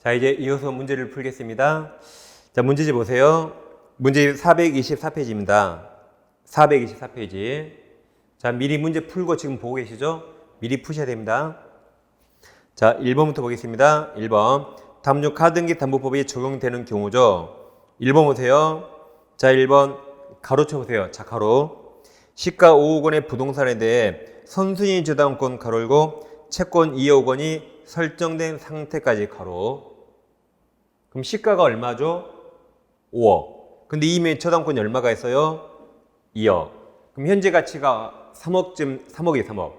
자, 이제 이어서 문제를 풀겠습니다. 자, 문제지 보세요. 문제 424페이지입니다. 424페이지. 자, 미리 문제 풀고 지금 보고 계시죠? 미리 푸셔야 됩니다. 자, 1번부터 보겠습니다. 1번. 다음 중 가등기 담보법이 적용되는 경우죠. 1번 보세요. 자, 1번 가로 쳐보세요. 자, 가로. 시가 5억 원의 부동산에 대해 선순위 저당권 가로 열고 채권 2억 원이 설정된 상태까지 가로. 그럼 시가가 얼마죠? 5억. 근데 이미 저당권이 얼마가 있어요? 2억. 그럼 현재 가치가 3억이에요, 3억.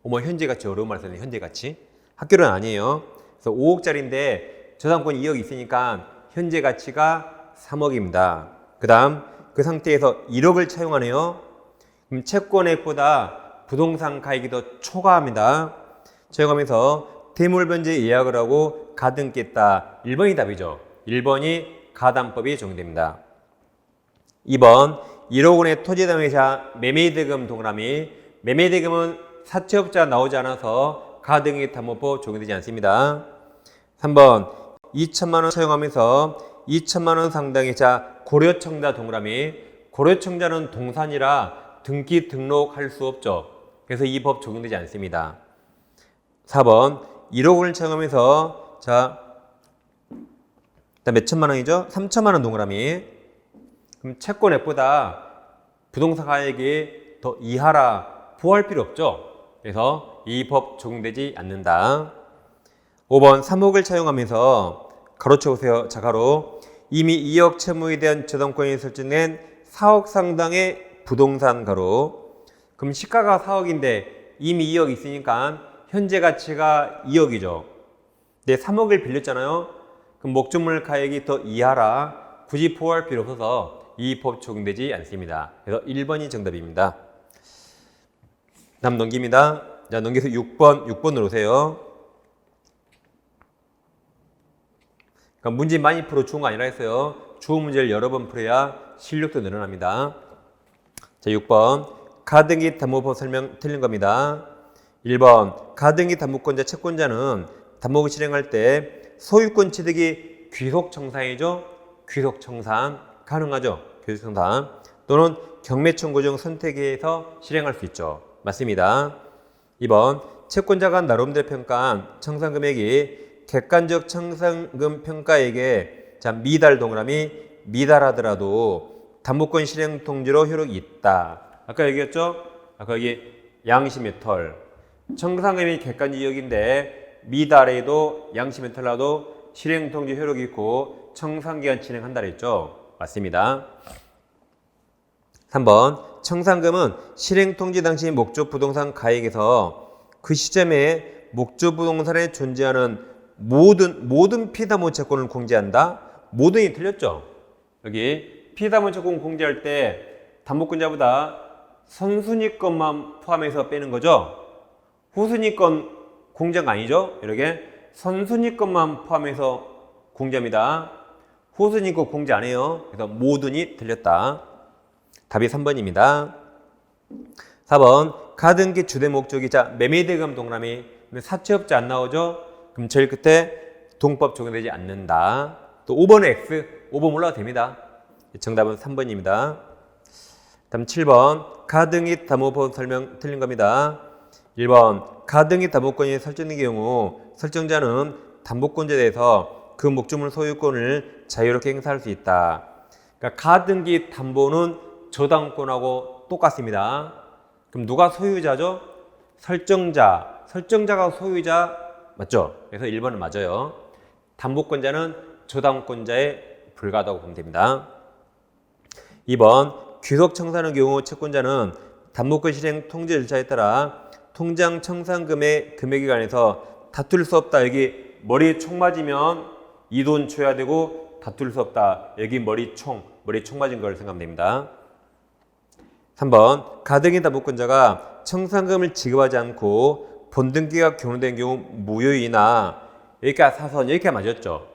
어머, 현재 가치 어려운 말 썼네, 현재 가치. 학교는 아니에요. 그래서 5억짜리인데 저당권이 2억 있으니까 현재 가치가 3억입니다. 그 다음 그 상태에서 1억을 차용하네요. 그럼 채권액보다 부동산 가액이 더 초과합니다. 차용하면서 대물변제 예약을 하고 가등기했다. 1번이 답이죠. 1번이 가담법이 적용됩니다. 2번 1억 원의 토지담회사 매매대금 동그라미. 매매대금은 사채업자 나오지 않아서 가등기 담보법 적용되지 않습니다. 3번 2천만 원 차용하면서 2천만 원 상당의 자 고려청자 동그라미. 고려청자는 동산이라 등기 등록할 수 없죠. 그래서 이 법 적용되지 않습니다. 4번 1억 원을 차용하면서 자 몇 천만 원이죠? 3천만 원 동그라미. 그럼 채권액보다 부동산 가액이 더 이하라 부호할 필요 없죠. 그래서 이 법 적용되지 않는다. 5번 3억을 차용하면서 가로 쳐보세요. 자, 가로. 이미 2억 채무에 대한 저당권이 설정된 4억 상당의 부동산 가로. 그럼 시가가 4억인데 이미 2억 있으니까 현재 가치가 2억이죠. 근데 3억을 빌렸잖아요. 그럼 목적물 가액이 더 이하라 굳이 포함할 필요 없어서 이 법 적용되지 않습니다. 그래서 1번이 정답입니다. 다음 넘깁니다. 자, 넘겨서 6번으로 오세요. 그러니까 문제 많이 풀어 주는 거 아니라 했어요. 주어 문제를 여러 번 풀어야 실력도 늘어납니다. 자, 6번. 가등기 담보법 설명 틀린 겁니다. 1번. 가등기 담보권자 채권자는 담보를 실행할 때 소유권 취득이 귀속청산이죠. 귀속청산 가능하죠. 귀속청산 또는 경매청구 중 선택해서 실행할 수 있죠. 맞습니다. 2번. 채권자가 나름대로 평가한 청산금액이 객관적 청산금 평가액에 자 미달 동그라미 미달하더라도 담보권 실행 통지로 효력이 있다. 아까 얘기했죠? 아까 여기 양심의 털. 청산금이 객관지역인데 미달에도 양심의 털라도 실행 통지 효력이 있고 청산기간 진행한다 그랬죠? 맞습니다. 3번. 청산금은 실행 통지 당시 목적 부동산 가액에서 그 시점에 목적 부동산에 존재하는 모든 피담보 채권을 공제한다. 모든이 틀렸죠? 여기 피담보 채권 공제할 때 담보권자보다 선순위권만 포함해서 빼는 거죠. 후순위권 공제가 아니죠. 이렇게 선순위권만 포함해서 공제합니다. 후순위권 공제 안 해요. 그래서 모든이 틀렸다. 답이 3번입니다. 4번. 가등기 주된 목적이자 매매대금 동그라미. 사채업자 안 나오죠? 그럼 제일 끝에 동법 적용되지 않는다. 또 5번에 X. 5번 올라가도 됩니다. 정답은 3번입니다. 다음 7번. 가등기 담보법 설명 틀린 겁니다. 1번. 가등기 담보권이 설정된 경우 설정자는 담보권자에 대해서 그 목적물 소유권을 자유롭게 행사할 수 있다. 그러니까 가등기 담보는 저당권하고 똑같습니다. 그럼 누가 소유자죠? 설정자. 설정자가 소유자 맞죠? 그래서 1번은 맞아요. 담보권자는 저당권자에 불과하다고 보면 됩니다. 2번. 귀속청산의 경우 채권자는 담보권 실행 통지 절차에 따라 통장 청산금의 금액에 관해서 다툴 수 없다. 여기 머리에 총 맞으면 이 돈 줘야 되고 다툴 수 없다. 여기 머리에 총 맞은 걸 생각하면 됩니다. 3번. 가등기 담보권자가 청산금을 지급하지 않고 본등기가 경로된 경우 무효이나 여기까지 사선 여기까지 맞았죠.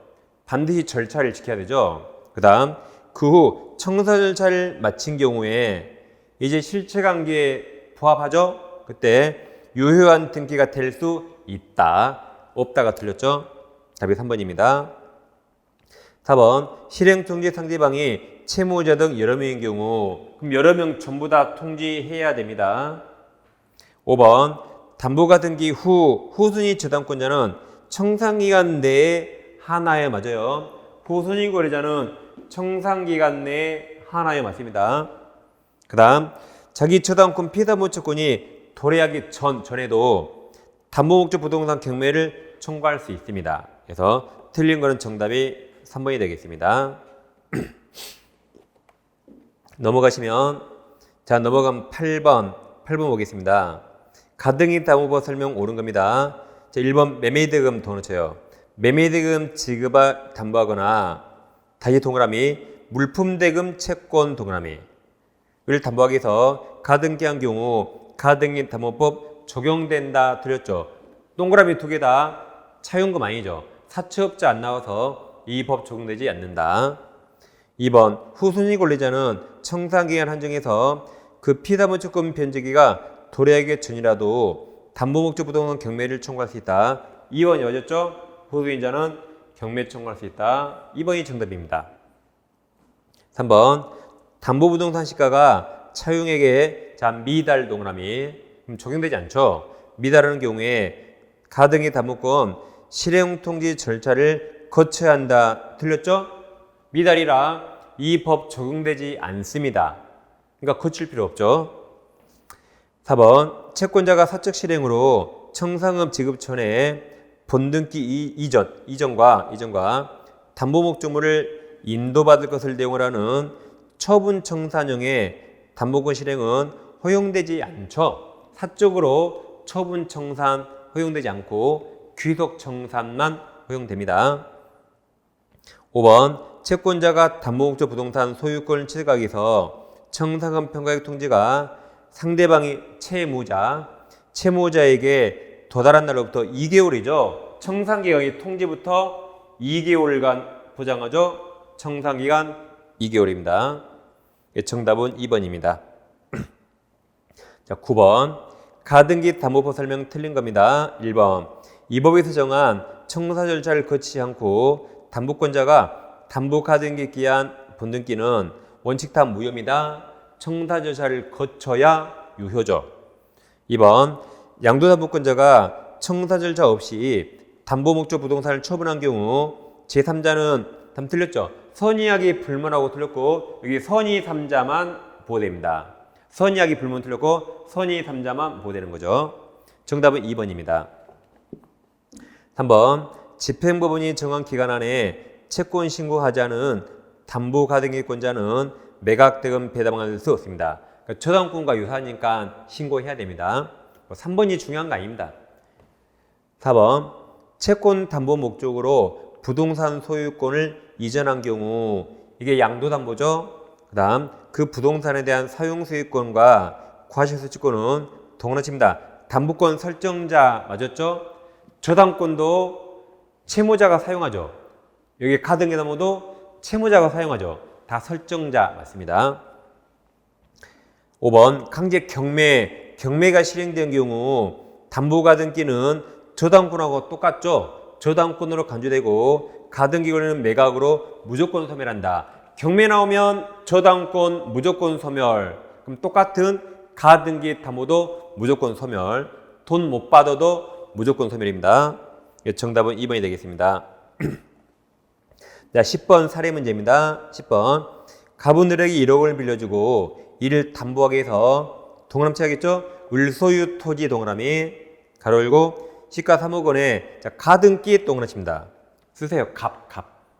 반드시 절차를 지켜야 되죠. 그 다음 그 후 청산 절차를 마친 경우에 이제 실체관계에 부합하죠. 그때 유효한 등기가 될 수 있다. 없다가 틀렸죠. 답이 3번입니다. 4번 실행통지 상대방이 채무자 등 여러 명인 경우 그럼 여러 명 전부 다 통지해야 됩니다. 5번 담보가 등기 후 후순위 저당권자는 청산기간 내에 하나에 맞아요. 후순위 거래자는 청산기간 내에 하나에 맞습니다. 그 다음 자기 저당권 피담보 채권이 도래하기 전에도 담보목적 부동산 경매를 청구할 수 있습니다. 그래서 틀린 거는 정답이 3번이 되겠습니다. 넘어가시면 자 넘어가면 8번 보겠습니다. 가등기 담보법 설명 옳은 겁니다. 자 1번 매매대금 도너쳐요. 매매대금 지급을 담보하거나 다시 동그라미 물품대금 채권 동그라미를 담보하기 위해서 가등기한 경우 가등기 담보법 적용된다 드렸죠. 동그라미 두 개 다 차용금 아니죠. 사채업자 안 나와서 이 법 적용되지 않는다. 2번 후순위 권리자는 청산기간 한정해서 그 피담보채권 변제기가 도래하기 전이라도 담보목적 부동산 경매를 청구할 수 있다. 2번이 맞았죠? 후순위자는 경매 청구할 수 있다. 2번이 정답입니다. 3번 담보부동산 시가가 차용액에 미달 동그라미 적용되지 않죠. 미달하는 경우에 가등기 담보권 실행통지 절차를 거쳐야 한다. 틀렸죠? 미달이라 이 법 적용되지 않습니다. 그러니까 거칠 필요 없죠. 4번 채권자가 사적 실행으로 청산금 지급 전에 본등기 이전과 담보 목적물을 인도받을 것을 내용을 하는 처분 청산형의 담보권 실행은 허용되지 않죠. 사적으로 처분 청산 허용되지 않고 귀속 청산만 허용됩니다. 5번 채권자가 담보목적 부동산 소유권을 취득하기 위해서 청산금 평가액 통지가 상대방이 채무자에게 도달한 날로부터 2개월이죠. 청산기간이 통지부터 2개월간 보장하죠. 청산기간 2개월입니다. 정답은 2번입니다. 자, 9번 가등기 담보법 설명 틀린 겁니다. 1번 이 법에서 정한 청사 절차를 거치지 않고 담보권자가 담보 가등기 기한 본등기는 원칙 다 무효입니다. 청사 절차를 거쳐야 유효죠. 2번 양도담보권자가 청사 절차 없이 담보 목적 부동산을 처분한 경우 제3자는 답 틀렸죠. 선의하기 불문하고 틀렸고 여기 선의 3자만 보호됩니다. 선의하기 불문 틀렸고 선의 3자만 보호되는 거죠. 정답은 2번입니다. 3번 집행법원이 정한 기간 안에 채권 신고하지 않은 담보 가등기권자는 매각대금 배당할 수 없습니다. 그러니까 저당권과 유사하니까 신고해야 됩니다. 3번이 중요한 거 아닙니다. 4번 채권 담보 목적으로 부동산 소유권을 이전한 경우 이게 양도담보죠. 그 다음 그 부동산에 대한 사용소유권과 과실소유권은 동일하십니다. 담보권 설정자 맞았죠? 저당권도 채무자가 사용하죠. 여기 가등기 담보도 채무자가 사용하죠. 다 설정자 맞습니다. 5번 강제 경매가 실행된 경우 담보 가등기는 저당권하고 똑같죠. 저당권으로 간주되고 가등기 권리는 매각으로 무조건 소멸한다. 경매 나오면 저당권 무조건 소멸. 그럼 똑같은 가등기 담보도 무조건 소멸. 돈 못 받아도 무조건 소멸입니다. 정답은 2번이 되겠습니다. 자, 10번 사례 문제입니다. 10번 가분들에게 1억을 빌려주고 이를 담보하기 위해서 동그라미 하겠죠? 을소유 토지 동그라미 가로 열고 시가 3억 원에 자, 가등기 동그라미 칩니다. 쓰세요.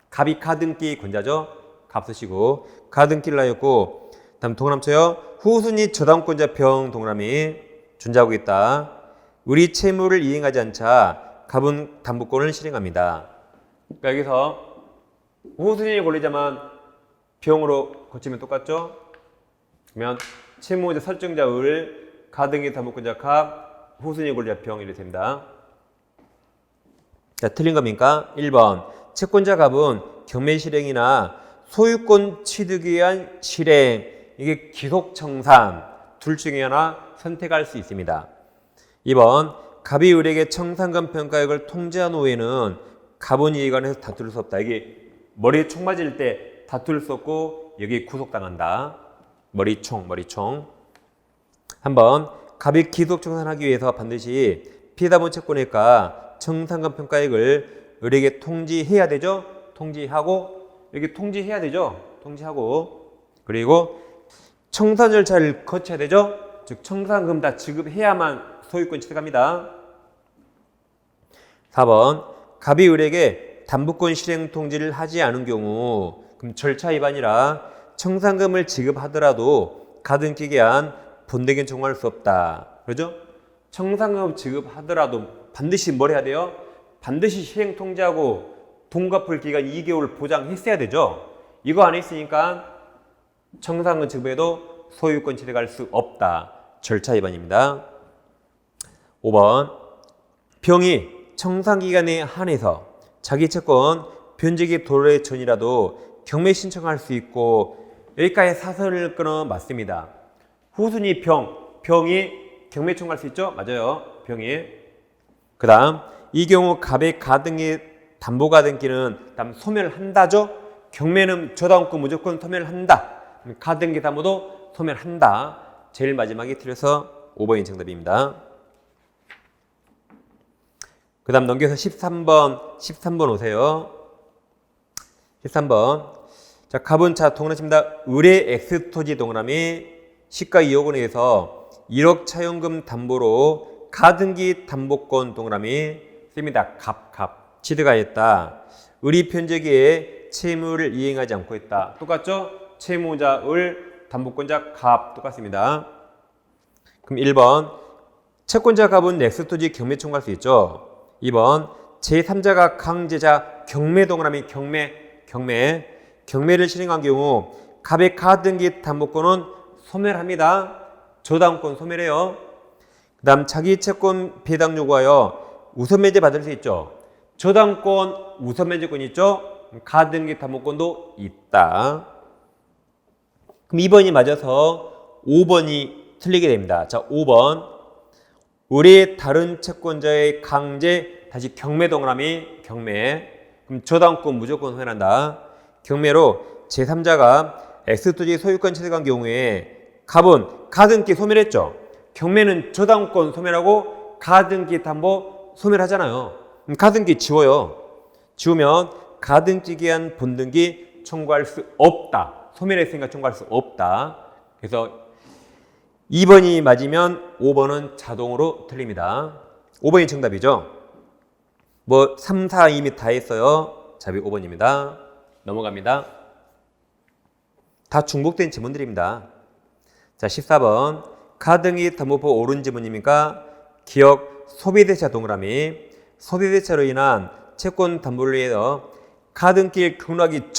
갑이 가등기 권자죠? 갑 쓰시고 가등기를 하였고 다음 동그라미 쳐요. 후순위 저당권자 병 동그라미 준자하고 있다. 우리 채무를 이행하지 않자 갑은 담보권을 실행합니다. 그러니까 여기서 후순위 권리자만 병으로 거치면 똑같죠? 그러면 채무자 설정자 을 가등기 담보권자 갑 후순위 권리자 병 이렇게 됩니다. 자, 틀린 겁니까? 1번 채권자 갑은 경매 실행이나 소유권 취득에 의한 실행 이게 기속청산 둘 중에 하나 선택할 수 있습니다. 2번 갑이 을에게 청산금 평가액을 통지한 후에는 가분이 관해서 다툴 수 없다. 이게 머리에 총 맞을 때 다툴 수 없고 여기 구속당한다. 머리총. 한번 갑이 기속 청산하기 위해서 반드시 피해자본 채권액과 청산금 평가액을 을에게 통지해야 되죠. 통지하고 여기 통지해야 되죠. 통지하고 그리고 청산 절차를 거쳐야 되죠. 즉 청산금 다 지급해야만 소유권 취득합니다. 4번 갑이 을에게 담보권 실행 통지를 하지 않은 경우 그럼 절차 위반이라 청산금을 지급하더라도 가등기 기한 본대기는 청구할 수 없다. 그러죠? 청산금 지급하더라도 반드시 뭘 해야 돼요? 반드시 실행 통지하고 돈 갚을 기간 2개월 보장했어야 되죠. 이거 안 했으니까 청산금 지급에도 소유권 취득할 수 없다. 절차 위반입니다. 5번 병이 청산기간에 한해서 자기 채권 변제기 도래 전이라도 경매 신청할 수 있고 여기까지 사설을 끊어 맞습니다. 후순위 병이 경매 청구할 수 있죠? 맞아요. 병이. 그 다음 이 경우 갑의 가등기 담보가등기는 소멸한다죠? 경매는 저당권 무조건 소멸한다. 가등기 담보도 소멸한다. 제일 마지막에 틀려서 5번이 정답입니다. 그 다음 넘겨서 13번 오세요. 13번. 자, 갑은 동그라집니다. 을의 X토지 동그라미 시가 2억 원에 의해서 1억 차용금 담보로 가등기 담보권 동그라미 씁니다. 갑. 취득하였다. 을이 변제기에 채무를 이행하지 않고 있다. 똑같죠? 채무자 을, 담보권자 갑 똑같습니다. 그럼 1번 채권자 갑은 X토지 경매 청구할 수 있죠. 2번 제3자가 강제자 경매 동그라미 경매를 실행한 경우 갑의 가등기 담보권은 소멸합니다. 저당권 소멸해요. 그 다음 자기 채권 배당 요구하여 우선 면제 받을 수 있죠. 저당권 우선 면제권 있죠. 가등기 담보권도 있다. 그럼 2번이 맞아서 5번이 틀리게 됩니다. 자, 5번 을의 다른 채권자의 강제 다시 경매 동그라미 그럼 저당권 무조건 소멸한다. 경매로 제3자가 X토지 소유권 취득한 경우에 갑은 가등기 소멸했죠. 경매는 저당권 소멸하고 가등기 담보 소멸하잖아요. 가등기 지워요. 지우면 가등기 기한 본등기 청구할 수 없다. 소멸했으니까 청구할 수 없다. 그래서 2번이 맞으면 5번은 자동으로 틀립니다. 5번이 정답이죠. 3, 4 이미 다 했어요. 답이 5번입니다. 넘어갑니다. 다 중복된 지문들입니다. 자, 14번 가등기 담보법 옳은 지문입니까? 기억 소비대차 동그라미 소비대차로 인한 채권 담보를 위해서 가등기를 경락하기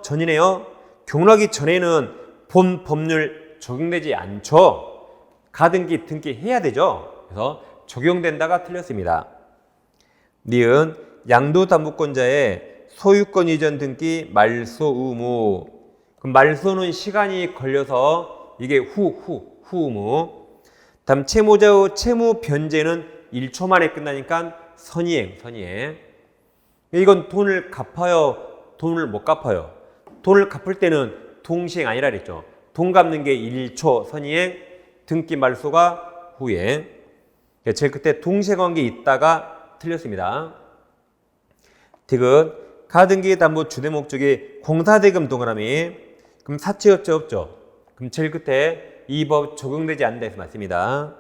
전이네요. 경락하기 전에는 본 법률 적용되지 않죠. 가등기 등기해야 되죠. 그래서 적용된다가 틀렸습니다. 니은 양도담보권자의 소유권 이전 등기 말소 의무. 그럼 말소는 시간이 걸려서 이게 후 의무. 다음 채무자의 채무 변제는 1초 만에 끝나니까 선이행. 이건 돈을 갚아요, 돈을 못 갚아요. 돈을 갚을 때는 동시행 아니라 그랬죠. 돈 갚는 게 1초 선이행, 등기 말소가 후행. 제가 그때 동시행관계 있다가 틀렸습니다. 디귿 가등기 담보 주된 목적이 공사대금 동그라미. 그럼 사채업체 없죠. 그럼 제일 끝에 이 법 적용되지 않는다 해서 맞습니다.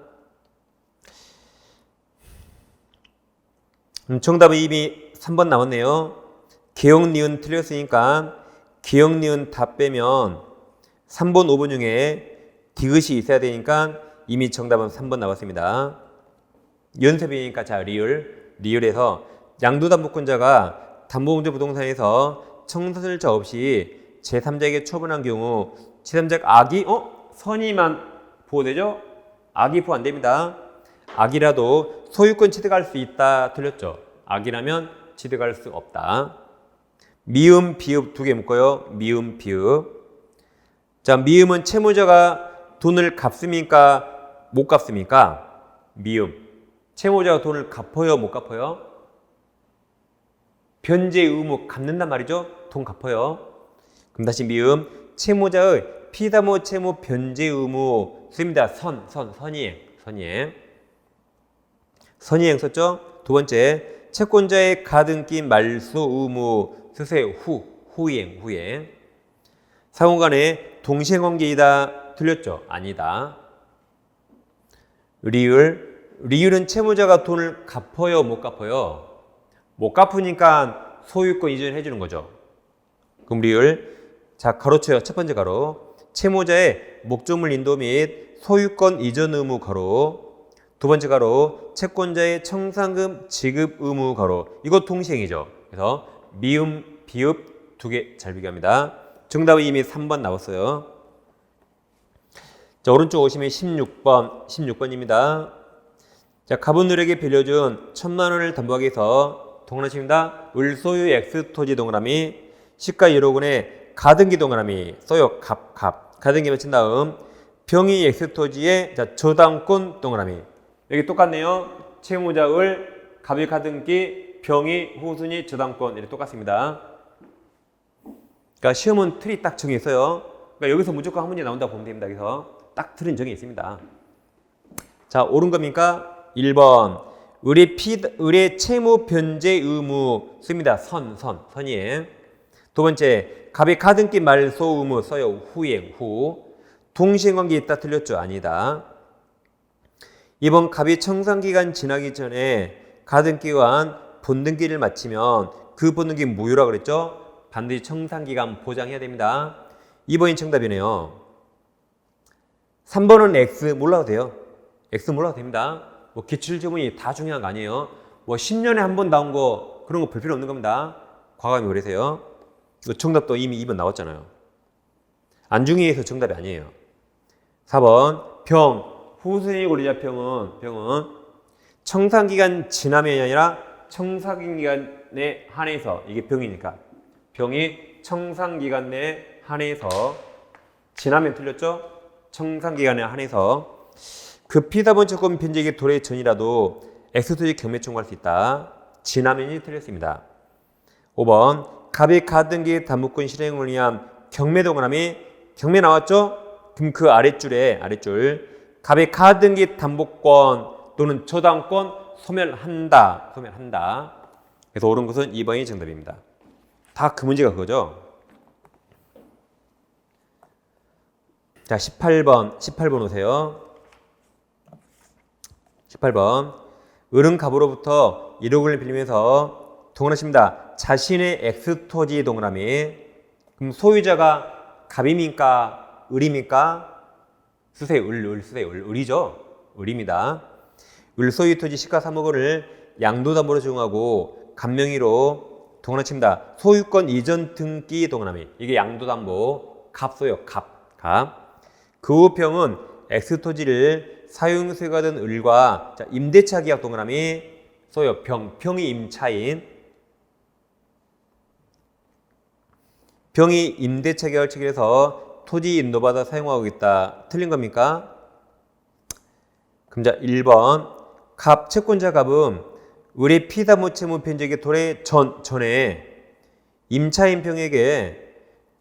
정답은 이미 3번 나왔네요. 기억 니은 틀렸으니까 기억 니은 다 빼면 3번 5번 중에 디귿이 있어야 되니까 이미 정답은 3번 나왔습니다. 연습이니까 자 리을에서 양도담보권자가 담보문제 부동산에서 청사절차 없이 제3자에게 처분한 경우 제3자가 악이 선의만 보호되죠? 악이 보호 안 됩니다. 악이라도 소유권 취득할 수 있다 틀렸죠? 악이라면 취득할 수 없다. 미음 비읍 두 개 묶어요. 미음 비읍. 자, 미음은 채무자가 돈을 갚습니까? 못 갚습니까? 미음. 채무자가 돈을 갚아요? 못 갚아요? 변제 의무 갚는단 말이죠. 돈 갚아요. 그럼 다시 미음 채무자의 피담보 채무 변제 의무 씁니다. 선이행 썼죠. 두 번째 채권자의 가등기 말소 의무 쓰세요. 후이행 상호간에 동시행관계이다. 틀렸죠? 아니다. 리을은 채무자가 돈을 갚아요, 못 갚아요? 못 갚으니까 소유권 이전해 주는 거죠. 그럼 리을 자 가로쳐요. 첫 번째 가로 채무자의 목적물 인도 및 소유권 이전 의무 가로 두 번째 가로 채권자의 청산금 지급 의무 가로 이거 동시행이죠. 그래서 미음, 비읍 두 개 잘 비교합니다. 정답은 이미 3번 나왔어요. 자, 오른쪽 오시면 16번입니다. 자, 갑은을에게 빌려준 1,000만 원을 담보하기 위해서 동그라미입니다. 을소유 X토지 동그라미 시가 1억원에 가등기 동그라미 써요. 가등기 맞힌 다음 병이 X토지의 자, 저당권 동그라미 여기 똑같네요. 채무자 을, 갑이 가등기, 병이 후순위 저당권 이렇게 똑같습니다. 그러니까 시험은 틀이 딱 정해 있어요. 그러니까 여기서 무조건 한 문제 나온다고 보면 됩니다. 그래서 딱 틀은 정해 있습니다. 자, 옳은 겁니까? 1번 을의 채무 변제 의무 씁니다. 선이행. 두 번째 갑의 가등기 말소 의무 써요. 후. 동시행관계 있다. 틀렸죠? 아니다. 2번 갑이 청산기간 지나기 전에 가등기관 본등기를 마치면 그 본등기 무효라 그랬죠? 반드시 청산기간 보장해야 됩니다. 2번이 정답이네요. 3번은 X 몰라도 돼요. X 몰라도 됩니다. 뭐 기출지문이 다 중요한 거 아니에요. 뭐 10년에 한 번 나온 거 그런 거 볼 필요 없는 겁니다. 과감히 버리세요. 정답도 이미 2번 나왔잖아요. 안중에서 정답이 아니에요. 4번 후순위 권리자평은 청산기간 지나면이 아니라 청산기간에 한해서 이게 병이니까 병이 청산기간 내에 한해서 지나면 틀렸죠? 청산기간에 한해서 그 피담보 채권 변제기 도래 전이라도 X토지 경매 청구할 수 있다. 지나면이 틀렸습니다. 5번 갑의 가등기 담보권 실행을 위한 경매 동그라미 경매 나왔죠? 그럼 그 아랫줄 갑의 가등기 담보권 또는 저당권 소멸한다. 그래서 옳은 것은 2번이 정답입니다. 다 그 문제가 그거죠. 자, 18번 오세요. 18번 을은 갑으로부터 1억을 빌리면서 동그라십니다. 자신의 X토지 동그라미 그럼 소유자가 갑입니까? 을입니까? 쓰세요. 을이죠. 을입니다. 을 소유 토지 시가 3억원을 양도담보로 제공하고 갑명의로 동그라칩니다. 소유권 이전 등기 동그라미 이게 양도담보 갑 써요. 갑. 그 후 병은 X토지를 사용수요가 된 을과 자, 임대차 계약 동그라미 써요. 병이 임차인 병이 임대차 계약을 체결해서 토지 인도받아 사용하고 있다. 틀린 겁니까? 그럼 자 1번 갑 채권자 갑은 을의 피담보 채무 변제기 도래 전에 임차인 병에게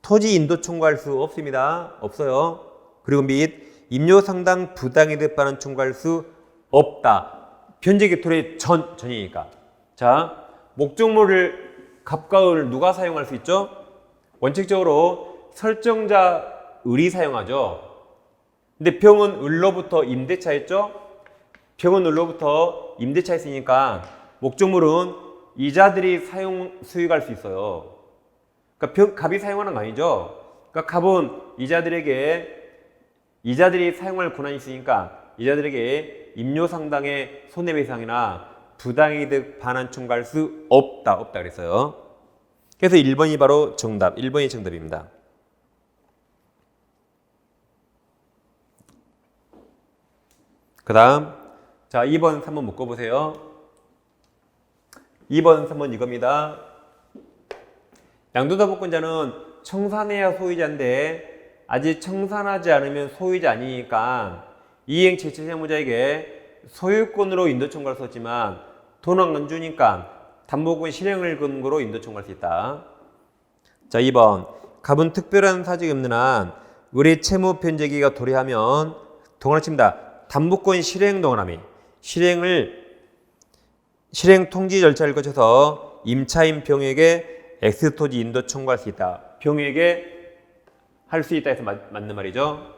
토지 인도 청구할 수 없습니다. 없어요. 그리고 및 임료 상당 부당이득 반환 청구할 수 없다. 변제기 도래 전이니까. 자, 목적물을 갑과 을 누가 사용할 수 있죠? 원칙적으로 설정자 을이 사용하죠. 근데 병은 을로부터 임대차 했죠? 병은 을로부터 임대차 했으니까 목적물은 이자들이 수익할 수 있어요. 그러니까 갑이 사용하는 거 아니죠? 그러니까 갑은 이자들이 사용할 권한이 있으니까 이자들에게 임료 상당의 손해배상이나 부당이득 반환 청구할 수 없다 그랬어요. 그래서 1번이 바로 정답, 1번이 정답입니다. 그 다음 자 2번, 3번 묶어보세요. 2번, 3번 이겁니다. 양도담보권자는 청산해야 소유자인데 아직 청산하지 않으면 소유자 아니니까 이행 채무자에게 소유권으로 인도 청구할 수 없지만 돈 안 주니까 담보권 실행을 근거로 인도 청구할 수 있다. 자, 2번. 갑은 특별한 사정이 없는 한 의뢰 채무 변제기가 도래하면 동원을 칩니다. 담보권 실행 동원함이 실행 통지 절차를 거쳐서 임차인 병에게 X토지 인도 청구할 수 있다. 병에게 할 수 있다 해서 맞는 말이죠.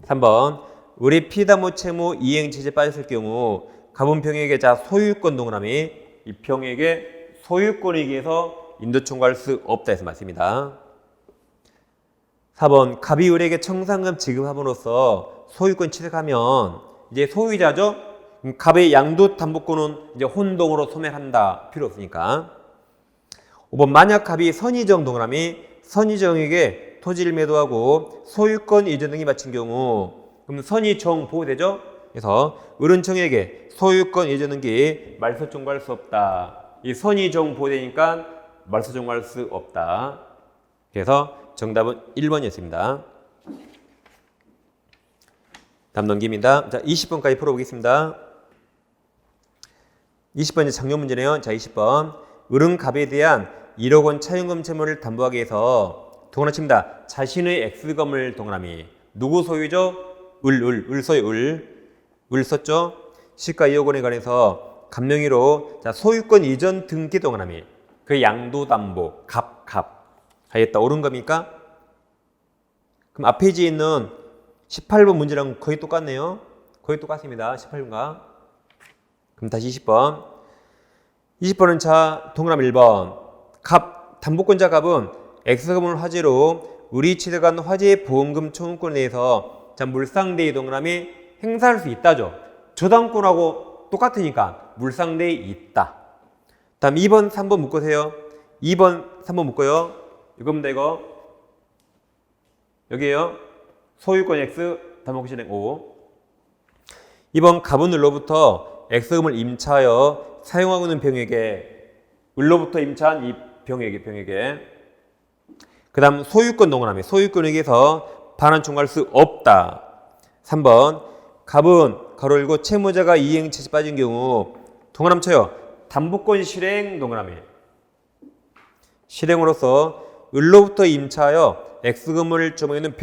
3번. 의뢰 피담보 채무 이행 체제에 빠졌을 경우 갑은 병에게 자 소유권 동원함이 이 병에게 소유권에 의해서 인도 청구할 수 없다 해서 맞습니다. 4번. 갑이 의뢰에게 청산금 지급함으로써 소유권 취득하면 이제 소유자죠. 갑의 양도 담보권은 이제 혼동으로 소멸한다. 필요 없으니까. 5번. 만약 갑이 선의정 동원함이 선의정에게 토지를 매도하고 소유권 이전 등이 마친 경우 그럼 선의정 보호되죠? 그래서 의뢰청에게 소유권 이전 등기 말소 청구할 수 없다. 이 선의정 보호되니까 말소 청구할 수 없다. 그래서 정답은 1번이었습니다. 다음 넘깁니다. 자, 20번까지 풀어보겠습니다. 20번이 작년 문제네요. 자, 20번. 을은갑에 대한 1억 원 차용금 채무를 담보하기 위해서 동원을 칩니다. 자신의 X금을 동원함이 누구 소유죠? 을 소유 을 썼죠? 시가 2억 원에 관해서 갑명의로 자, 소유권 이전 등기 동원함이 그 양도담보 갑 하였다. 옳은 겁니까? 그럼 앞 페이지에 있는 18번 문제랑 거의 똑같네요. 거의 똑같습니다. 18번과. 그럼 다시 20번. 20번은 자 동그라미 1번. 담보권자 갑은 X금을 화재로 의리 취득한 화재 보험금 청구권에 대해서 자 물상대의 동그라미 행사할 수 있다죠. 저당권하고 똑같으니까 물상대에 있다. 다음 2번, 3번 묶으세요. 2번, 3번 묶어요. 이겁니다, 이거. 여기에요. 소유권 X, 담보권 실행 O. 2번 갑은 을로부터 X금을 임차하여 사용하고 있는 병에게 을로부터 임차한 이 병에게 그 다음 소유권 동원함이 소유권에게서 반환 청구할 수 없다. 3번 갑은 가로 열고 채무자가 이행 체제 빠진 경우 동원함 쳐요. 담보권 실행 동원함이 실행으로서 을로부터 임차하여 X금을 점유하는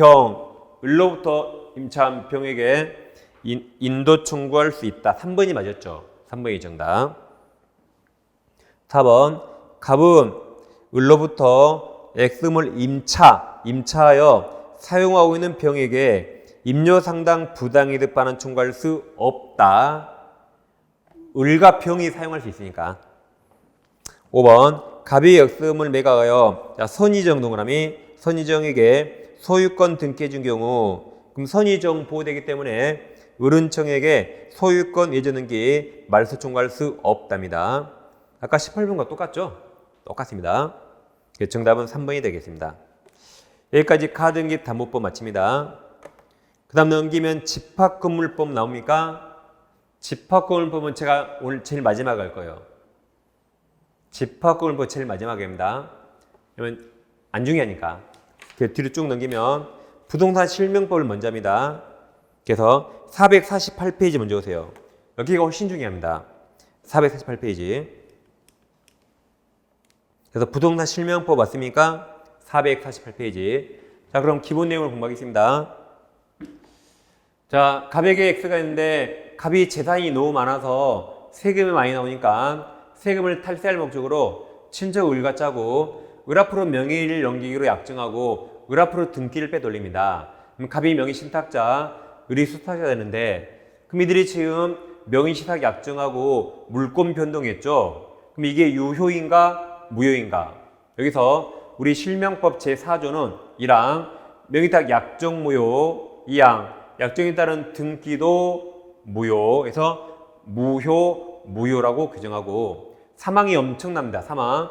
을로부터 임차한 병에게 인도 청구할 수 있다. 3번이 맞았죠. 3번이 정답. 4번 갑은 을로부터 X금을 임차하여 사용하고 있는 병에게 임료상당 부당이득 반환 청구할 수 없다. 을과 병이 사용할 수 있으니까. 5번 갑이 X금을 매각하여 선의정 동그라미 선의정에게 소유권 등기해 준 경우 그럼 선의정 보호되기 때문에 을은청에게 소유권 예전 등기 말소 청구할 수 없답니다. 아까 18번과 똑같죠? 똑같습니다. 정답은 3번이 되겠습니다. 여기까지 가등기 담보법 마칩니다. 그 다음 넘기면 집합건물법 나옵니까? 집합건물법은 제가 오늘 제일 마지막에 할 거예요. 집합건물법 제일 마지막입니다. 그러면 안 중요하니까. 뒤로 쭉 넘기면 부동산 실명법을 먼저 합니다. 그래서 448페이지 먼저 오세요. 여기가 훨씬 중요합니다. 448페이지. 그래서 부동산 실명법 맞습니까? 448페이지. 자, 그럼 기본 내용을 공부하겠습니다. 자, 갑에게 X가 있는데 갑이 재산이 너무 많아서 세금이 많이 나오니까 세금을 탈세할 목적으로 친척 을과 짜고 을 앞으로 명의를 넘기기로 약정하고 을 앞으로 등기를 빼돌립니다. 그럼 갑이 명의 신탁자, 을이 수탁자가 되는데 그럼 이들이 지금 명의 신탁 약정하고 물권 변동했죠. 그럼 이게 유효인가 무효인가? 여기서 우리 실명법 제4조는 1항 명의탁 약정 무효, 2항 약정에 따른 등기도 무효. 그래서 무효라고 규정하고 3항이 엄청납니다. 3항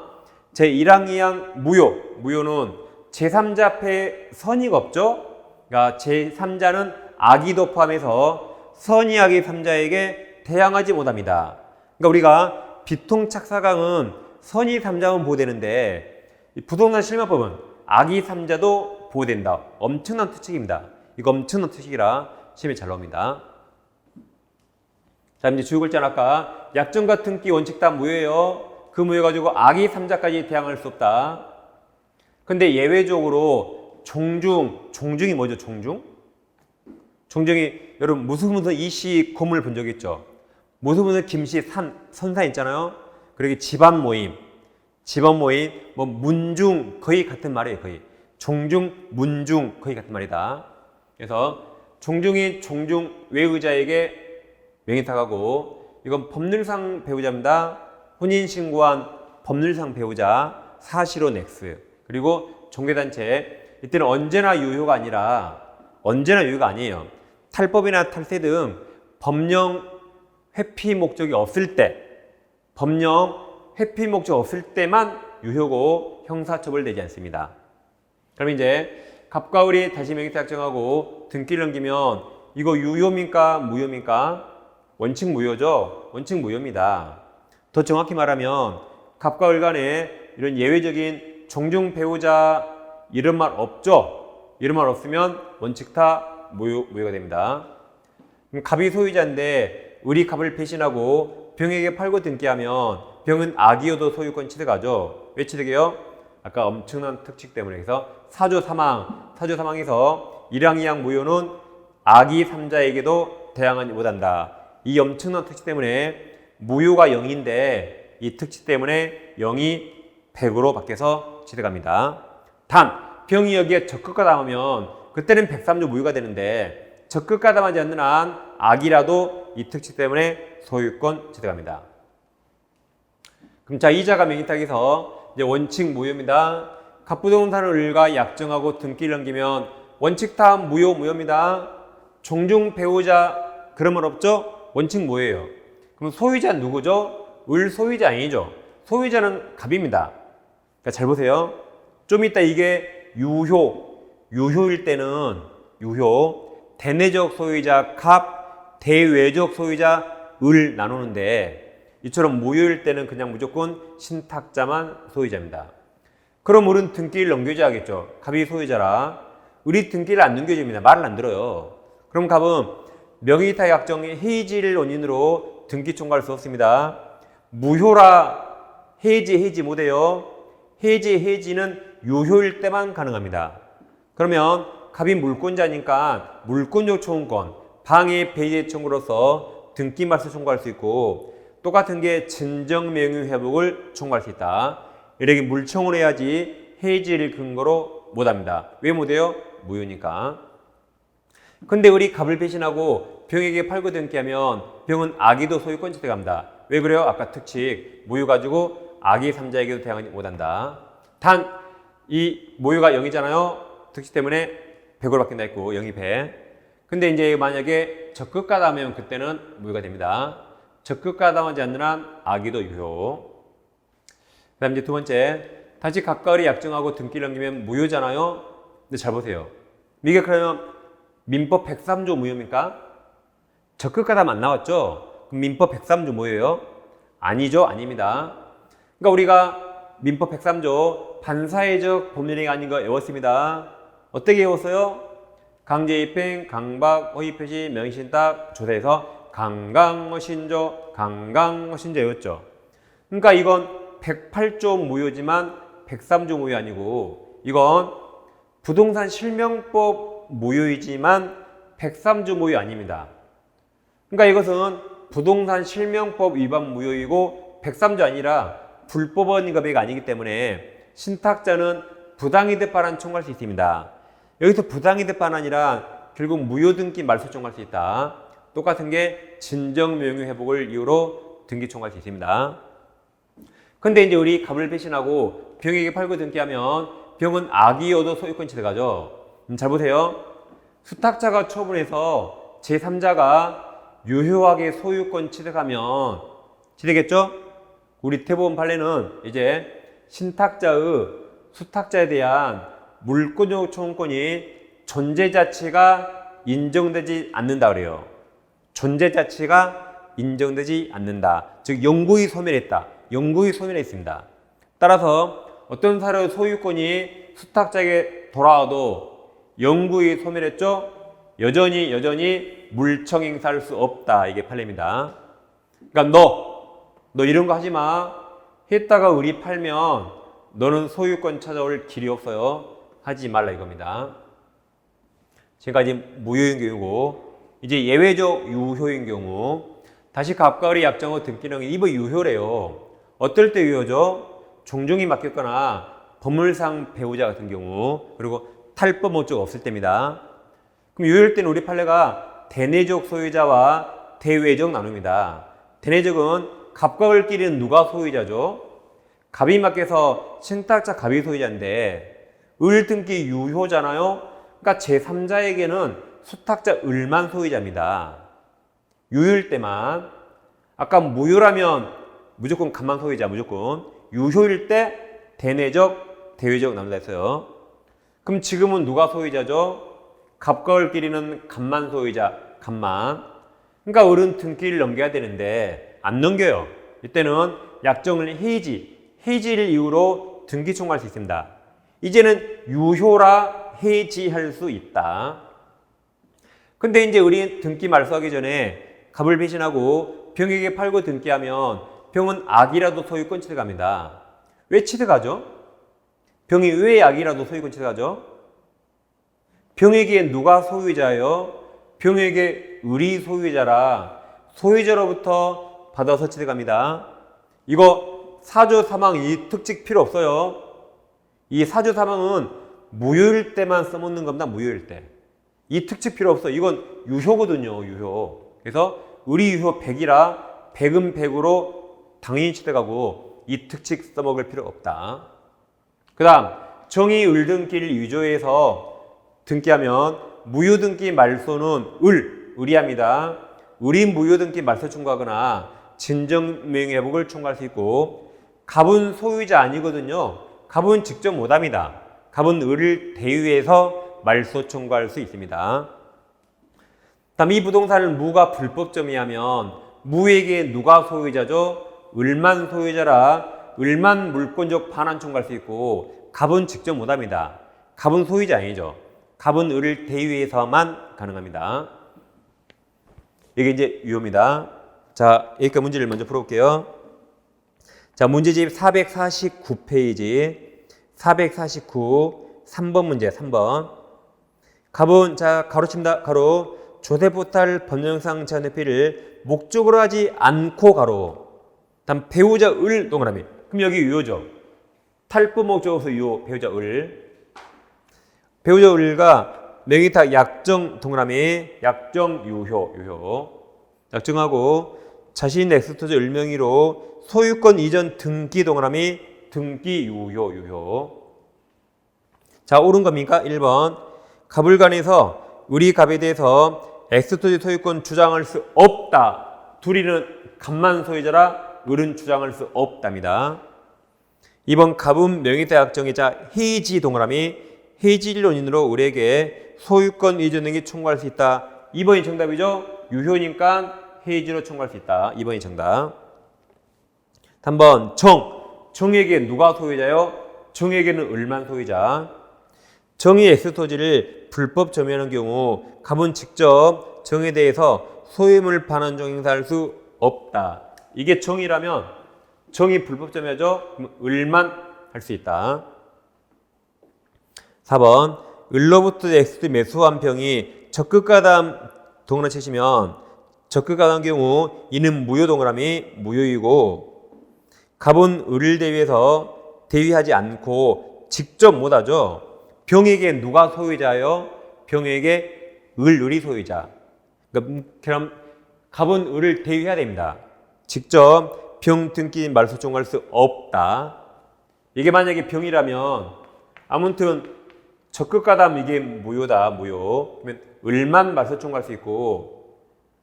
제1항, 2항 무효는 제3자 앞에 선의가 없죠. 그러니까 제3자는 악의도 포함해서 선의 악의 3자에게 대항하지 못합니다. 그러니까 우리가 비통착사강은 선의 3자는 보호되는데 부동산 실명법은 악의 3자도 보호된다. 엄청난 특징입니다. 이거 엄청난 특징이라 시험에 잘 나옵니다. 자, 이제 주요글자는 아까 약정과 등기 원칙 다 무효예요. 그 무효 가지고 악의 3자까지 대항할 수 없다. 근데 예외적으로 종중이 뭐죠? 종중이 여러분 무수무수 이씨 고문을 본 적 있죠? 무수무수 김씨 선사 있잖아요. 그리고 집안 모임, 뭐 문중 거의 같은 말이에요. 거의 종중, 문중 거의 같은 말이다. 그래서 종중이 종중 외의자에게 명의탁하고 이건 법률상 배우자입니다. 혼인신고한 법률상 배우자 사실혼 X 그리고 종교단체 이때는 언제나 유효가 아니에요. 탈법이나 탈세 등 법령 회피 목적이 없을 때만 유효고 형사처벌되지 않습니다. 그럼 이제 갑과 을이 다시 명의탁 정하고 등기를 넘기면 이거 유효입니까? 무효입니까? 원칙 무효죠. 원칙 무효입니다. 더 정확히 말하면 갑과 을 간에 이런 예외적인 종중 배우자 이런 말 없죠. 이런 말 없으면 원칙 다 무효가 됩니다. 그럼 갑이 소유자인데 을이 갑을 배신하고 병에게 팔고 등기하면 병은 악이어도 소유권 취득하죠. 왜 취득해요? 아까 엄청난 특칙 때문에. 그래서 사주 사망에서 일항이항 무효는 악이 3자에게도 대항하지 못한다. 이 엄청난 특칙 때문에 무효가 0인데 이 특칙 때문에 0이 100으로 바뀌어서 취득합니다. 단 병이 여기에 적극가담하면 그때는 103조 무효가 되는데 적극가담하지 않는 한 악이라도 이 특칙 때문에 소유권 취득합니다. 그럼 자, 이자가 명의탁에서 이제 원칙 무효입니다. 갑부동산을 을과 약정하고 등기를 넘기면 원칙 다 무효입니다. 종중 배우자 그런 말 없죠? 원칙 무효예요. 그럼 소유자 누구죠? 을 소유자 아니죠? 소유자는 갑입니다. 그러니까 잘 보세요. 좀 이따 이게 유효일 때는 대내적 소유자 갑, 대외적 소유자 을 나누는데 이처럼 무효일 때는 그냥 무조건 신탁자만 소유자입니다. 그럼 을은 등기를 넘겨줘야 하겠죠. 갑이 소유자라. 을이 등기를 안 넘겨줍니다. 말을 안 들어요. 그럼 갑은 명의탁 약정의 해지를 원인으로 등기 총괄할 수 없습니다. 무효라 해지 못해요. 해지는 유효일 때만 가능합니다. 그러면 갑이 물권자니까 물권적 초원권, 방해 배제 청구로서 등기 말소 청구할 수 있고 똑같은 게 진정 명의 회복을 청구할 수 있다. 이렇게 물청을 해야지 해지를 근거로 못합니다. 왜 못해요? 무효니까. 근데 우리 갑을 배신하고 병에게 팔고 등기하면 병은 악의도 소유권 취득합니다. 왜 그래요? 아까 특칙 무효 가지고 악의 3자에게도 대항하지 못한다. 단 이 무효가 0이잖아요. 특칙 때문에 100으로 바뀐다 했고 0이 100. 근데 이제 만약에 적극가담하면 그때는 무효가 됩니다. 적극가담하지 않는 한 악의도 유효. 그 다음 이제 두 번째, 다시 갑과 을이 약정하고 등기를 넘기면 무효잖아요. 근데 잘 보세요. 이게 그러면 민법 103조 무효입니까? 적극가담 안 나왔죠? 그럼 민법 103조 뭐예요? 아니죠? 아닙니다. 그러니까 우리가 민법 103조 반사회적 법률행위 아닌 거 외웠습니다. 어떻게 외웠어요? 강제입행, 강박, 허위표시, 명의신탁, 조사에서 강강허신조 외웠죠. 그러니까 이건 108조 무효지만 103조 무효 아니고 이건 부동산 실명법 무효이지만 103조 무효 아닙니다. 그러니까 이것은 부동산 실명법 위반 무효이고 103조 아니라 불법원인가배가 아니기 때문에 신탁자는 부당이득 반환 청구할 수 있습니다. 여기서 부당이득 반환이란 결국 무효 등기 말소 청구할 수 있다. 똑같은 게 진정 명의 회복을 이유로 등기 청구할 수 있습니다. 근데 이제 우리 갑을 배신하고 병에게 팔고 등기하면 병은 악의여도 소유권 취득하죠. 잘 보세요. 수탁자가 처분해서 제3자가 유효하게 소유권 취득하면 취득했죠? 우리 대법원 판례는 이제 신탁자의 수탁자에 대한 물권적 청구권이 존재 자체가 인정되지 않는다 그래요. 존재 자체가 인정되지 않는다. 즉 영구히 소멸했다. 영구히 소멸했습니다. 따라서 어떤 사료의 소유권이 수탁자에게 돌아와도 영구히 소멸했죠? 여전히 물청 행사할 수 없다. 이게 판례입니다. 그러니까 너 이런 거 하지 마. 했다가 을이 팔면 너는 소유권 찾아올 길이 없어요. 하지 말라 이겁니다. 지금까지 무효인 경우고, 이제 예외적 유효인 경우. 다시 갑과 을의 약정어 등기는 이거 유효래요. 어떨 때 유효죠? 종종이 맡겼거나 법률상 배우자 같은 경우, 그리고 탈법 목적 없을 때입니다. 그럼 유효일 때는 우리 판례가 대내적 소유자와 대외적 나눕니다. 대내적은 갑과 을끼리는 누가 소유자죠? 갑이 맡겨서 신탁자 갑이 소유자인데 을 등기 유효잖아요. 그러니까 제3자에게는 수탁자 을만 소유자입니다. 유효일 때만. 아까 무효라면 무조건 갑만 소유자, 무조건. 유효일 때 대내적, 대외적 나눈다 했어요. 그럼 지금은 누가 소유자죠? 갑과 을끼리는 갑만 소유자, 갑만. 그러니까 을은 등기를 넘겨야 되는데 안 넘겨요. 이때는 약정을 해지를 이유로 등기 청구할 수 있습니다. 이제는 유효라 해지할 수 있다. 근데 이제 을이 등기 말소하기 전에 갑을 배신하고 병에게 팔고 등기하면 병은 악이라도 소유권 취득합니다. 왜 취득하죠? 병이 왜 악이라도 소유권 취득하죠? 병에게 누가 소유자예요? 병에게 을이 소유자라 소유자로부터 받아서 취득합니다. 이거 사주 사망 이 특칙 필요 없어요. 이 사주 사망은 무효일 때만 써먹는 겁니다. 무효일 때. 이 특칙 필요 없어. 이건 유효거든요. 유효. 그래서 을이 유효 100이라 100은 100으로 당연히 취득하고 이 특칙 써먹을 필요 없다. 그 다음 정의 을 등기를 위조해서 등기하면 무효등기 말소는 을이 합니다. 을이 무효등기 말소 청구하거나 진정명예회복을 청구할 수 있고, 갑은 소유자 아니거든요. 갑은 직접 못합니다. 갑은 을을 대유해서 말소 청구할 수 있습니다. 다음 이 부동산을 무가 불법점이하면 무에게 누가 소유자죠? 을만 소유자라 을만 물권적 반환 청구할 수 있고, 갑은 직접 못합니다. 갑은 소유자 아니죠. 갑은 을을 대유해서만 가능합니다. 이게 이제 유효입니다. 자, 여기까지 문제를 먼저 풀어볼게요. 자, 문제집 449페이지 449 3번 문제 3번. 갑은 자 가로칩니다. 가로 조세포탈 법령상 제한 회피를 목적으로 하지 않고 가로. 다음 배우자 을 동그라미. 그럼 여기 유효죠. 탈법 목적으로서 유효 배우자 을. 배우자 을과 명의탁 약정 동그라미. 약정 유효. 약정하고 자신 엑스토즈 을명의로 소유권 이전 등기 동그라미. 등기 유효. 자, 옳은 겁니까? 1번. 갑을 간에서 을이 갑에 대해서 엑스토즈 소유권 주장할 수 없다. 둘이는 갑만 소유자라 을은 주장할 수 없답니다. 2번 갑은 명의탁 약정이자 해지 동그라미. 해지론인으로 을에게 소유권 이전 등기 청구할 수 있다. 2번이 정답이죠. 유효니까 해지로 청구할 수 있다. 2번이 정답. 3번 정에게 누가 소유자요? 정에게는 을만 소유자. 정이 엑스토지를 불법 점유하는 경우 갑은 직접 정에 대해서 소유물 반환종 행사할 수 없다. 이게 정이라면 정이 불법 점유하죠? 그럼 을만 할 수 있다. 4번 을로부터 엑스토지 매수한 병이 적극가담 동그라미 치시면 적극가담 경우 이는 무효 동그라미 무효이고, 갑은 을을 대위해서 대위하지 않고 직접 못하죠. 병에게 누가 소유자요? 병에게 을이 소유자. 그러니까 그럼 갑은 을을 대위해야 됩니다. 직접 병 등기 말소 청구할 수 없다. 이게 만약에 병이라면 아무튼 적극가담 이게 무효다. 무효. 그러면 을만 말소 청구할 수 있고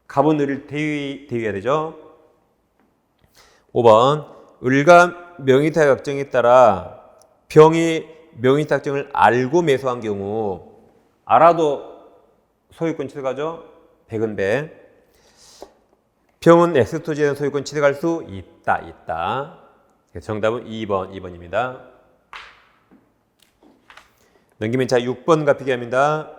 갑은 을을 대위해야 되죠. 5번 을과 명의탁 약정에 따라 병이 명의탁 약정을 알고 매수한 경우 알아도 소유권 취득하죠. 100은 100. 병은 엑스토지에 대한 소유권 취득할 수 있다. 정답은 2번입니다. 넘기면 자 6번과 비교합니다.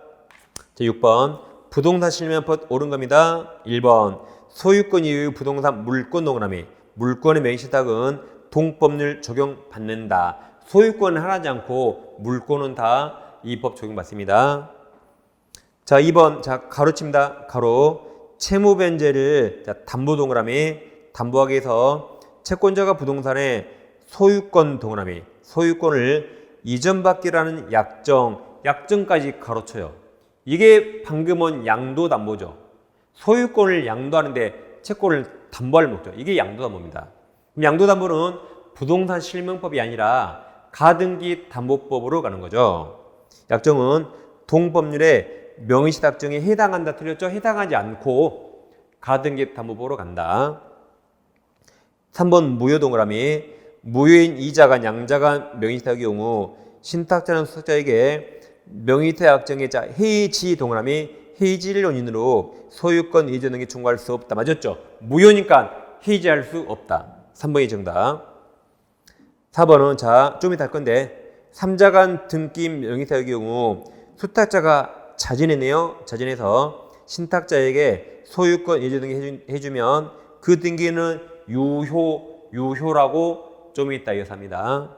자 6번 부동산 실명법 옳은 겁니다. 1번 소유권 이외의 부동산 물권 동그라미. 물권의 명의신탁은 동법률 적용받는다. 소유권은 하나지 않고 물권은 다 이 법 적용받습니다. 자, 2번. 자, 가로칩니다. 가로. 채무 변제를 자, 담보 동그라미. 담보하기 위해서 채권자가 부동산의 소유권 동그라미. 소유권을 이전받기라는 약정까지 가로쳐요. 이게 방금은 양도담보죠. 소유권을 양도하는데 채권을 담보할 목적. 이게 양도담보입니다. 그럼 양도담보는 부동산 실명법이 아니라 가등기 담보법으로 가는 거죠. 약정은 동법률의 명의신탁정에 해당한다 틀렸죠? 해당하지 않고 가등기 담보법으로 간다. 3번 무효 동그라미. 무효인 이자간 양자간 명의신탁의 경우 신탁자는 수탁자에게 명의신탁 약정의 자 해지 동그라미 해지를 원인으로 소유권 이전 등에 청구할 수 없다. 맞았죠? 무효니까 해지할 수 없다. 3번이 정답. 4번은 자, 좀 이따 할 건데 3자간 등기 명의신탁의 경우 수탁자가 자진했네요. 자진해서 신탁자에게 소유권 이전 등에 해주면 그 등기는 유효라고 좀 이따 이어서 합니다.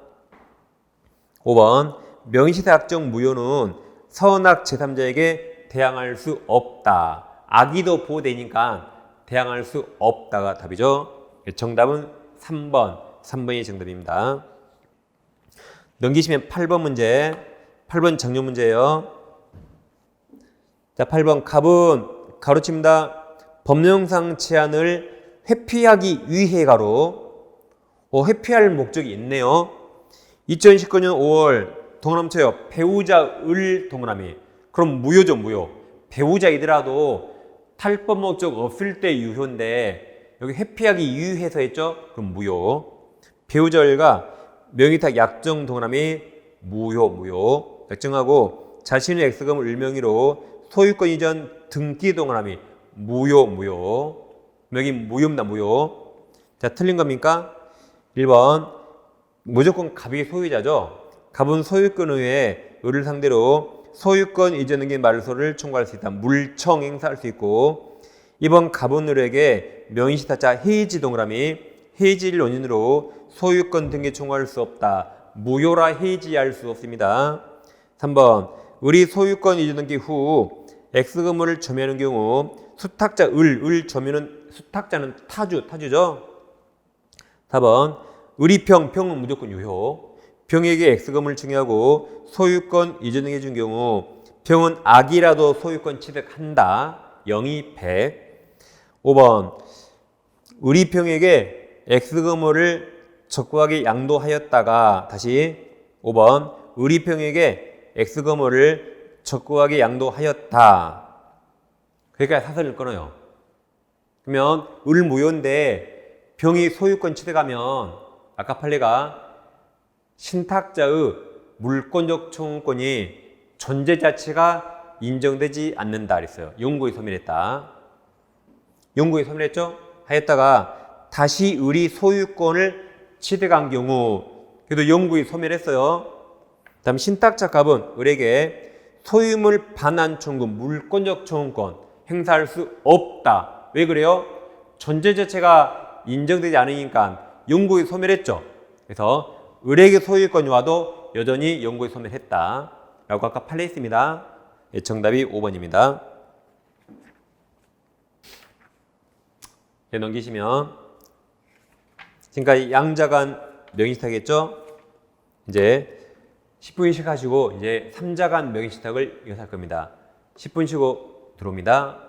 5번 명의신탁 약정 무효는 선악 제3자에게 대항할 수 없다. 악의도 보호되니까 대항할 수 없다가 답이죠. 정답은 3번이 정답입니다. 넘기시면 8번 문제. 8번 정리 문제예요. 자, 8번 갑은 가로칩니다. 법령상 제한을 회피하기 위해 가로. 회피할 목적이 있네요. 2019년 5월 동그라미 쳐요. 배우자 을 동그라미. 그럼 무효죠, 무효. 배우자이더라도 탈법 목적 없을 때 유효인데 여기 회피하기 위해서 했죠? 그럼 무효. 배우자 을과 명의탁 약정 동그라미 무효. 약정하고 자신의 X금을 을명의로 소유권 이전 등기 동그라미 무효. 여기 무효입니다, 무효. 자, 틀린 겁니까? 1번 무조건 갑이 소유자죠. 갑은 소유권 외에 을을 상대로 소유권 이전 등기 말소를 청구할 수 있다. 물청 행사할 수 있고 2번 갑은 을에게 명의신탁자 해지 동그라미 해지를 원인으로 소유권 등기 청구할 수 없다. 무효라 해지할 수 없습니다. 3번 을이 소유권 이전 등기 후 X금을 점유하는 경우 수탁자 을 점유는 수탁자는 타주죠. 4번 을이 평은 무조건 유효. 병에게 X금을 증여하고 소유권 이전 등해 준 경우 병은 악이라도 소유권 취득한다. 0이 100. 5번 을이 병에게 X금을 적법하게 양도하였다가 다시 5번 을이 병에게 X금을 적법하게 양도하였다. 그러니까 사설을 끊어요. 그러면 을 무효인데 병이 소유권 취득하면 아까 판례가 신탁자의 물권적 청구권이 존재 자체가 인정되지 않는다 그랬어요. 영구히 소멸했다. 영구히 소멸했죠? 하였다가 다시 을이 소유권을 취득한 경우 그래도 영구히 소멸했어요. 다음 신탁자 갑은 을에게 소유물 반환 청구 물권적 청구권 행사할 수 없다. 왜 그래요? 존재 자체가 인정되지 않으니까 영구히 소멸했죠. 그래서 을에게 소유권이 와도 여전히 영구히 소멸했다. 라고 아까 판례 있습니다. 정답이 5번입니다. 넘기시면 지금까지 양자간 명의신탁했죠? 이제 10분 씩 하시고 이제 3자간 명의신탁을 이어서 할 겁니다. 10분 쉬고 들어옵니다.